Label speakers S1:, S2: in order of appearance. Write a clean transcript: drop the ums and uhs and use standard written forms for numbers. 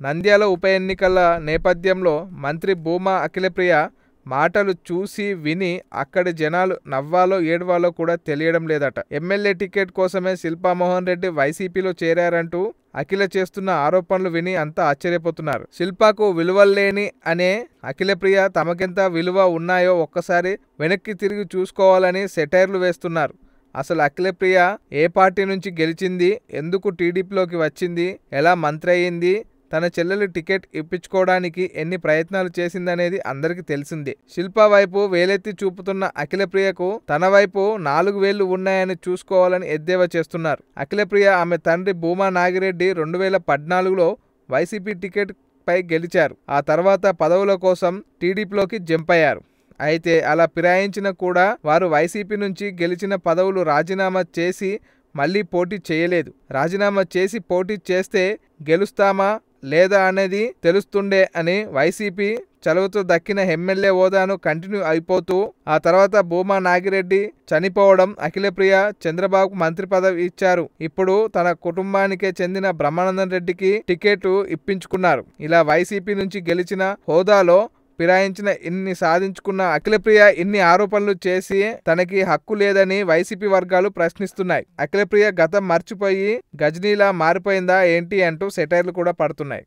S1: నంద్యాల ఉప ఎన్నికల నేపథ్యంలో మంత్రి భూమా అఖిలప్రియ మాటలు చూసి విని అక్కడి జనాలు నవ్వాలో ఏడవాలో కూడా తెలియడం లేదట. ఎమ్మెల్యే టికెట్ కోసమే శిల్పా మోహన్ రెడ్డి వైసీపీలో చేరారంటూ అఖిల చేస్తున్న ఆరోపణలు విని అంతా ఆశ్చర్యపోతున్నారు. శిల్పాకు విలువలేని అనే అఖిలప్రియ తమకెంత విలువ ఉన్నాయో ఒక్కసారి వెనక్కి తిరిగి చూసుకోవాలని సెటైర్లు వేస్తున్నారు. అసలు అఖిలప్రియ ఏ పార్టీ నుంచి గెలిచింది, ఎందుకు టీడీపీలోకి వచ్చింది, ఎలా మంత్రి అయ్యింది, తన చెల్లెలు టికెట్ ఇప్పించుకోవడానికి ఎన్ని ప్రయత్నాలు చేసిందనేది అందరికీ తెలిసిందే. శిల్పా వైపు వేలెత్తి చూపుతున్న అఖిలప్రియకు తన వైపు 4 వేళ్లు ఉన్నాయని చూసుకోవాలని ఎద్దేవా చేస్తున్నారు. అఖిలప్రియ ఆమె తండ్రి భూమా నాగిరెడ్డి 2014లో వైసీపీ టికెట్ పై గెలిచారు. ఆ తర్వాత పదవుల కోసం టీడీపీలోకి జంప్ అయ్యారు. అయితే అలా ఫిరాయించిన కూడా వారు వైసీపీ నుంచి గెలిచిన పదవులు రాజీనామా చేసి మళ్ళీ పోటీ చేయలేదు. రాజీనామా చేసి పోటీ చేస్తే గెలుస్తామా లేదా అనేది తెలుస్తుండే అని వైసీపీ చలువతో దక్కిన ఎమ్మెల్యే హోదాను కంటిన్యూ అయిపోతూ ఆ తర్వాత భూమా నాగిరెడ్డి చనిపోవడం అఖిలప్రియ చంద్రబాబుకు మంత్రి పదవి ఇచ్చారు. ఇప్పుడు తన కుటుంబానికే చెందిన బ్రహ్మానందం రెడ్డికి టికెట్ ఇప్పించుకున్నారు. ఇలా వైసీపీ నుంచి గెలిచిన హోదాలో ఫిరాయించిన ఇన్ని సాధించుకున్న అఖిలప్రియ ఇన్ని ఆరోపణలు చేసి తనకి హక్కు లేదని వైసీపీ వర్గాలు ప్రశ్నిస్తున్నాయి. అఖిలప్రియ గతం మర్చిపోయి గజనీలా మారిపోయిందా ఏంటి అంటూ సెటైర్లు కూడా పడుతున్నాయి.